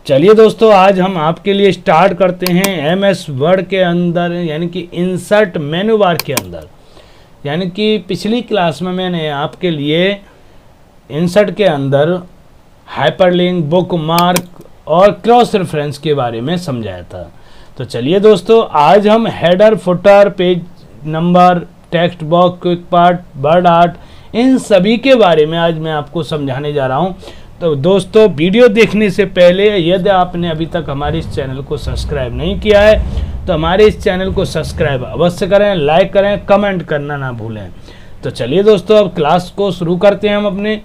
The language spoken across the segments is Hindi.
चलिए दोस्तों, आज हम आपके लिए स्टार्ट करते हैं एमएस वर्ड के अंदर, यानी कि इंसर्ट मेनू बार के अंदर। यानी कि पिछली क्लास में मैंने आपके लिए इंसर्ट के अंदर हाइपरलिंक, बुकमार्क और क्रॉस रेफरेंस के बारे में समझाया था। तो चलिए दोस्तों, आज हम header, footer, page number, text box, quick part, word art, इन सभी के बारे में आज मैं आपको समझाने जा रहा हूं। तो दोस्तों, वीडियो देखने से पहले यदि आपने अभी तक हमारे इस चैनल को सब्सक्राइब नहीं किया है तो हमारे इस चैनल को सब्सक्राइब अवश्य करें, लाइक करें, कमेंट करना ना भूलें। तो चलिए दोस्तों, अब क्लास को शुरू करते हैं हम अपने।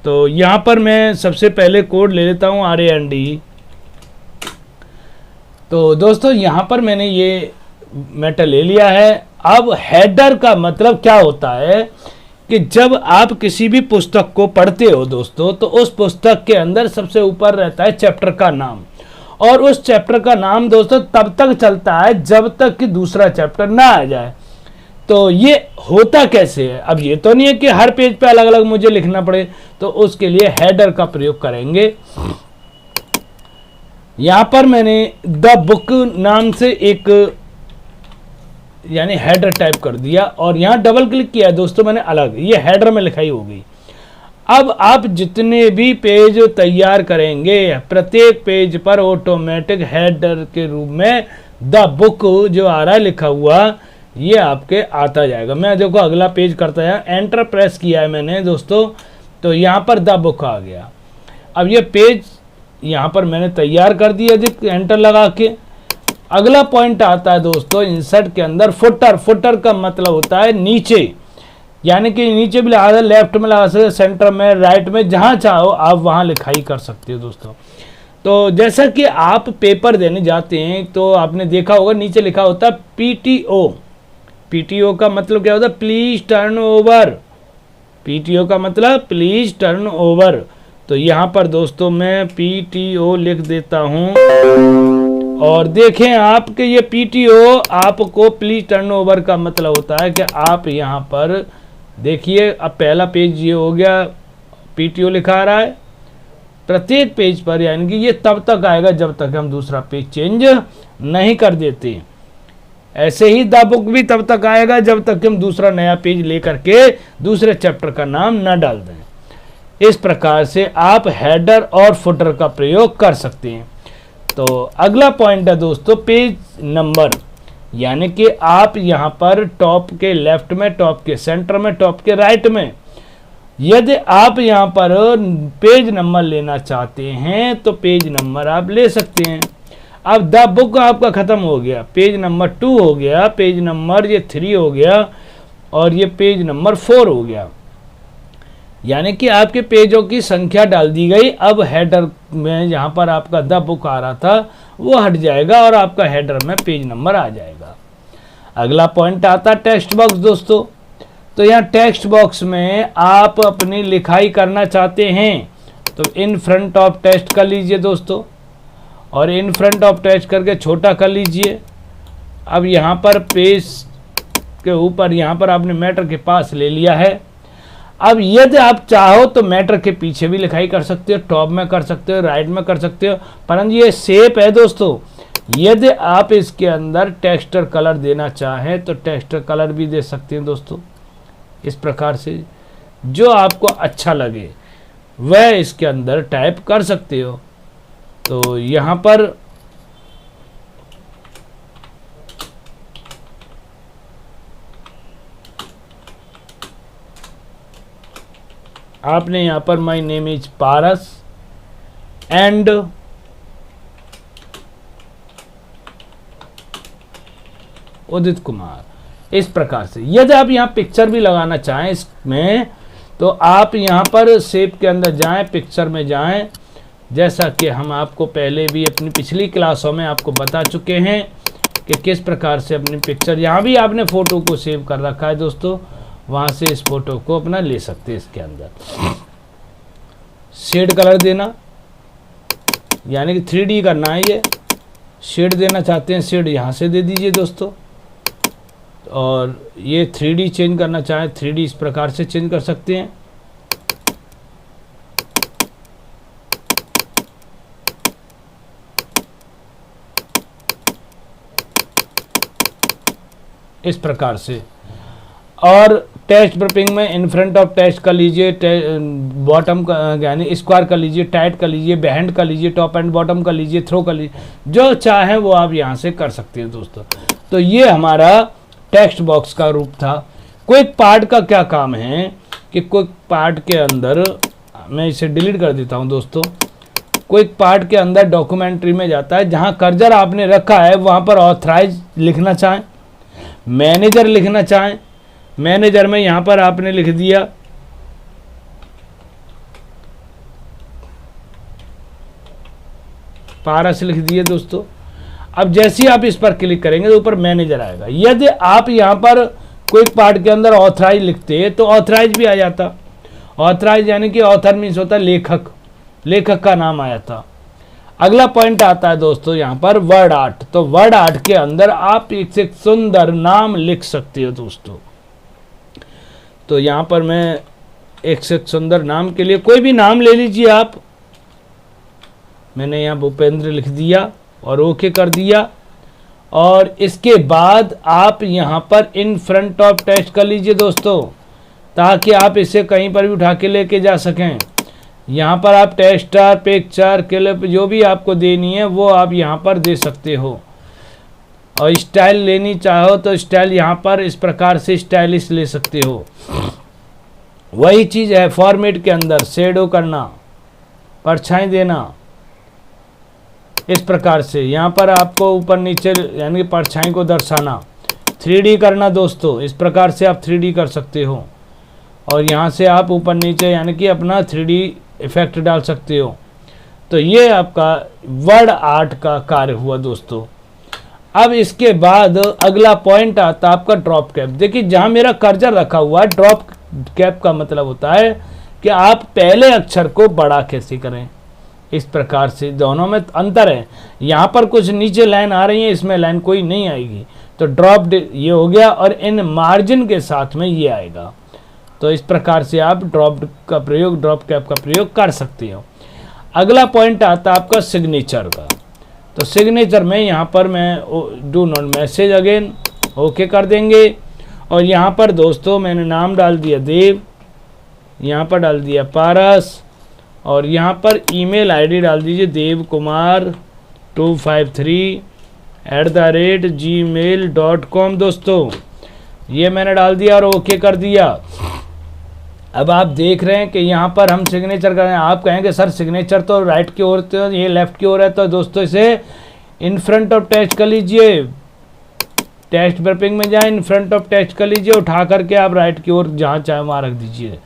तो यहाँ पर मैं सबसे पहले कोड ले लेता हूँ RAND। तो दोस्तों, यहाँ पर मैंने ये मैटर ले लिया है। अब हेडर का मतलब क्या होता है कि जब आप किसी भी पुस्तक को पढ़ते हो दोस्तों, तो उस पुस्तक के अंदर सबसे ऊपर रहता है चैप्टर का नाम, और उस चैप्टर का नाम दोस्तों तब तक चलता है जब तक कि दूसरा चैप्टर ना आ जाए। तो ये होता कैसे है? अब ये तो नहीं है कि हर पेज पे अलग अलग मुझे लिखना पड़े, तो उसके लिए हेडर का प्रयोग करेंगे। यहां पर मैंने द बुक नाम से एक यानी हेडर टाइप कर दिया और यहां डबल क्लिक किया है दोस्तों मैंने, अलग ये हेडर में लिखाई हो गई। अब आप जितने भी पेज तैयार करेंगे, प्रत्येक पेज पर ऑटोमेटिक हेडर के रूप में द बुक जो आ रहा है लिखा हुआ, ये आपके आता जाएगा। मैं देखो अगला पेज करता है, एंटर प्रेस किया है मैंने दोस्तों, तो यहाँ पर द बुक आ गया। अब ये पेज यहाँ पर मैंने तैयार कर दिया एंटर लगा के। अगला पॉइंट आता है दोस्तों इंसर्ट के अंदर फुटर। फुटर का मतलब होता है नीचे, यानी कि नीचे भी लगा सकते, लेफ्ट में लगा सकते, सेंटर में, राइट में, जहां चाहो आप वहां लिखाई कर सकते हो दोस्तों। तो जैसा कि आप पेपर देने जाते हैं तो आपने देखा होगा नीचे लिखा होता है PTO। PTO का मतलब क्या होता है? Please turn over. PTO का मतलब प्लीज टर्न ओवर। तो यहाँ पर दोस्तों मैं PTO लिख देता हूँ और देखें आप कि ये PTO आपको प्लीज टर्न ओवर का मतलब होता है कि आप यहाँ पर देखिए, अब पहला पेज ये हो गया, PTO लिखा रहा है प्रत्येक पेज पर, यानी कि ये तब तक आएगा जब तक हम दूसरा पेज चेंज नहीं कर देते। ऐसे ही द बुक भी तब तक आएगा जब तक हम दूसरा नया पेज लेकर के दूसरे चैप्टर का नाम न डाल दें। इस प्रकार से आप हेडर और फुटर का प्रयोग कर सकते हैं। तो अगला पॉइंट है दोस्तों पेज नंबर, यानी कि आप यहाँ पर टॉप के लेफ्ट में, टॉप के सेंटर में, टॉप के राइट में, यदि आप यहाँ पर पेज नंबर लेना चाहते हैं तो पेज नंबर आप ले सकते हैं। अब द बुक आपका खत्म हो गया, पेज नंबर 2 हो गया, पेज नंबर ये 3 हो गया और ये पेज नंबर 4 हो गया, यानी कि आपके पेजों की संख्या डाल दी गई। अब हेडर में जहाँ पर आपका द बुक आ रहा था वो हट जाएगा और आपका हेडर में पेज नंबर आ जाएगा। अगला पॉइंट आता है टेक्स्ट बॉक्स दोस्तों। तो यहाँ टेक्स्ट बॉक्स में आप अपनी लिखाई करना चाहते हैं तो इन फ्रंट ऑफ टेक्स्ट कर लीजिए दोस्तों, और इन फ्रंट ऑफ टेक्स्ट करके छोटा कर लीजिए। अब यहाँ पर पेज के ऊपर यहाँ पर आपने मैटर के पास ले लिया है। अब यदि आप चाहो तो मैटर के पीछे भी लिखाई कर सकते हो, टॉप में कर सकते हो, राइट में कर सकते हो, परंतु ये शेप है दोस्तों। यदि आप इसके अंदर टेक्सचर कलर देना चाहें तो टेक्सचर कलर भी दे सकते हैं दोस्तों। इस प्रकार से जो आपको अच्छा लगे वह इसके अंदर टाइप कर सकते हो। तो यहाँ पर आपने यहाँ पर my name is Paras and Udit Kumar, इस प्रकार से। यदि आप यहाँ पिक्चर भी लगाना चाहें इसमें तो आप यहाँ पर शेप के अंदर जाएं, पिक्चर में जाएं, जैसा कि हम आपको पहले भी अपनी पिछली क्लासों में आपको बता चुके हैं कि किस प्रकार से अपनी पिक्चर, यहाँ भी आपने फ़ोटो को सेव कर रखा है दोस्तों, वहाँ से इस फोटो को अपना ले सकते हैं। इसके अंदर शेड कलर देना, यानी कि 3D करना है, ये शेड देना चाहते हैं, शेड यहाँ से दे दीजिए दोस्तों। और ये 3D चेंज करना चाहें 3D इस प्रकार से चेंज कर सकते हैं। इस प्रकार से। और टेस्ट ब्रपिंग में इन फ्रंट ऑफ टेस्ट कर लीजिए, बॉटम का यानी स्क्वायर कर लीजिए, टाइट कर लीजिए, बेहैंड कर लीजिए, टॉप एंड बॉटम कर लीजिए, थ्रो कर लीजिए, जो चाहे वो आप यहाँ से कर सकते हैं दोस्तों। तो ये हमारा टेक्स्ट बॉक्स का रूप था। क्विक पार्ट का क्या काम है कि क्विक पार्ट के अंदर, मैं इसे डिलीट कर देता हूँ दोस्तों, क्विक पार्ट के अंदर डॉक्यूमेंट्री में जाता है, जहाँ कर्सर आपने रखा है वहाँ पर ऑथराइज लिखना चाहें, मैनेजर लिखना चाहें, मैनेजर में यहाँ पर आपने लिख दिया पारस लिख दिए दोस्तों। अब जैसे ही आप इस पर क्लिक करेंगे तो ऊपर मैनेजर आएगा। यदि आप यहाँ पर क्विक पार्ट के अंदर ऑथराइज लिखते तो ऑथराइज भी आ जाता। ऑथराइज यानी कि ऑथर मीन्स होता है लेखक, लेखक का नाम आया था। अगला पॉइंट आता है दोस्तों यहाँ पर वर्ड आर्ट। तो वर्ड आर्ट के अंदर आप एक सुंदर नाम लिख सकते हो दोस्तों। तो यहाँ पर मैं एक से सुंदर नाम के लिए कोई भी नाम ले लीजिए आप। मैंने यहाँ भूपेंद्र लिख दिया और ओके कर दिया। और इसके बाद आप यहाँ पर इन फ्रंट ऑफ टेक्स्ट कर लीजिए दोस्तों, ताकि आप इसे कहीं पर भी उठा के लेके जा सकें। यहाँ पर आप टेक्स्टर, पिक्चर, क्लिप जो भी आपको देनी है वो आप यहाँ पर दे सकते हो। और स्टाइल लेनी चाहो तो स्टाइल यहाँ पर इस प्रकार से स्टाइलिश ले सकते हो। वही चीज़ है फॉर्मेट के अंदर, शेडो करना, परछाई देना, इस प्रकार से यहाँ पर आपको ऊपर नीचे यानी कि परछाई को दर्शाना, 3D करना दोस्तों, इस प्रकार से आप 3D कर सकते हो। और यहाँ से आप ऊपर नीचे यानी कि अपना 3D इफेक्ट डाल सकते हो। तो ये आपका वर्ड आर्ट का कार्य हुआ दोस्तों। अब इसके बाद अगला पॉइंट आता है आपका ड्रॉप कैप। देखिए जहाँ मेरा कर्सर रखा हुआ है, ड्रॉप कैप का मतलब होता है कि आप पहले अक्षर को बड़ा कैसे करें। इस प्रकार से दोनों में अंतर है। यहाँ पर कुछ नीचे लाइन आ रही है, इसमें लाइन कोई नहीं आएगी। तो ड्रॉप ये हो गया और इन मार्जिन के साथ में ये आएगा। तो इस प्रकार से आप ड्रॉप कैप का प्रयोग कर सकते हो। अगला पॉइंट आता है आपका सिग्नेचर का। तो सिग्नेचर में यहाँ पर मैं do not message again okay कर देंगे। और यहाँ पर दोस्तों मैंने नाम डाल दिया देव, यहाँ पर डाल दिया पारस, और यहाँ पर ईमेल आईडी डाल दीजिए devkumar253@gmail.com दोस्तों। ये मैंने डाल दिया और ओके कर दिया। अब आप देख रहे हैं कि यहाँ पर हम सिग्नेचर कर रहे हैं। आप कहेंगे सर सिग्नेचर तो राइट की ओर, तो ये लेफ्ट की ओर है। तो दोस्तों इसे इन फ्रंट ऑफ टेक्स्ट कर लीजिए, टेक्स्ट ब्रपिंग में जाए, इन फ्रंट ऑफ टेक्स्ट कर लीजिए, उठा करके आप राइट की ओर जहाँ चाहे वहाँ रख दीजिए।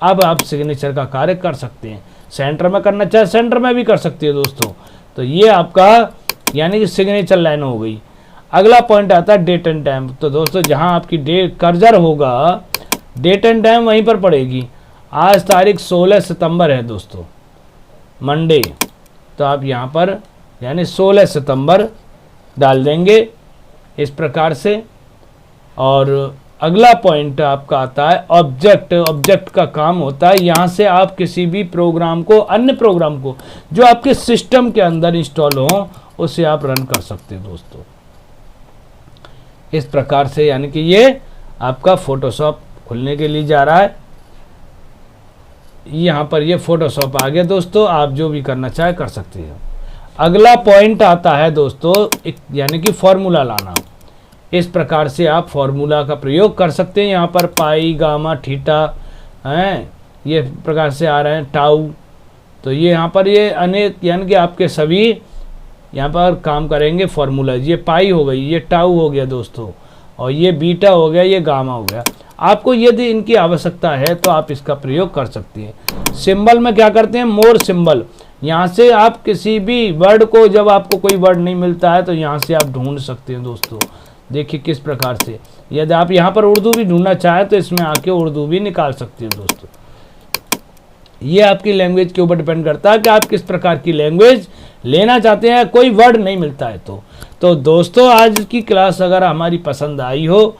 अब आप सिग्नेचर का कार्य कर सकते हैं। सेंटर में करना चाहे सेंटर में भी कर सकते हैं दोस्तों। तो ये आपका यानी कि सिग्नेचर लाइन हो गई। अगला पॉइंट आता है डेट एंड टाइम। तो दोस्तों जहाँ आपकी कर्सर होगा, डेट एंड टाइम वहीं पर पड़ेगी। आज तारीख 16 सितंबर है दोस्तों, मंडे। तो आप यहाँ पर यानी 16 सितंबर डाल देंगे इस प्रकार से। और अगला पॉइंट आपका आता है ऑब्जेक्ट। ऑब्जेक्ट का काम होता है यहाँ से आप किसी भी प्रोग्राम को, अन्य प्रोग्राम को जो आपके सिस्टम के अंदर इंस्टॉल हो, उसे आप रन कर सकते हैं दोस्तों। इस प्रकार से यानी कि ये आपका फोटोशॉप खुलने के लिए जा रहा है। यहाँ पर ये फोटोशॉप आ गया दोस्तों। आप जो भी करना चाहे कर सकते हैं। अगला पॉइंट आता है दोस्तों यानी कि फॉर्मूला लाना। इस प्रकार से आप फॉर्मूला का प्रयोग कर सकते हैं। यहाँ पर पाई, गामा, थीटा हैं, ये प्रकार से आ रहे हैं, टाउ। तो ये यहाँ पर ये अनेक यानी कि आपके सभी यहाँ पर काम करेंगे फॉर्मूला। ये पाई हो गई, ये टाउ हो गया दोस्तों, और ये बीटा हो गया, ये गामा हो गया। आपको यदि इनकी आवश्यकता है तो आप इसका प्रयोग कर सकते हैं। सिंबल में क्या करते हैं, मोर सिंबल। यहाँ से आप किसी भी वर्ड को, जब आपको कोई वर्ड नहीं मिलता है तो यहाँ से आप ढूंढ सकते हैं दोस्तों। देखिए किस प्रकार से, यदि आप यहाँ पर उर्दू भी ढूंढना चाहें तो इसमें आके उर्दू भी निकाल सकते हैं दोस्तों। ये आपकी लैंग्वेज के ऊपर डिपेंड करता है कि आप किस प्रकार की लैंग्वेज लेना चाहते हैं। कोई वर्ड नहीं मिलता है तो दोस्तों आज की क्लास अगर हमारी पसंद आई हो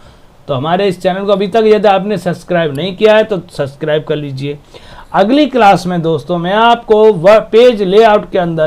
तो हमारे इस चैनल को अभी तक यदि आपने सब्सक्राइब नहीं किया है तो सब्सक्राइब कर लीजिए। अगली क्लास में दोस्तों मैं आपको पेज लेआउट के अंदर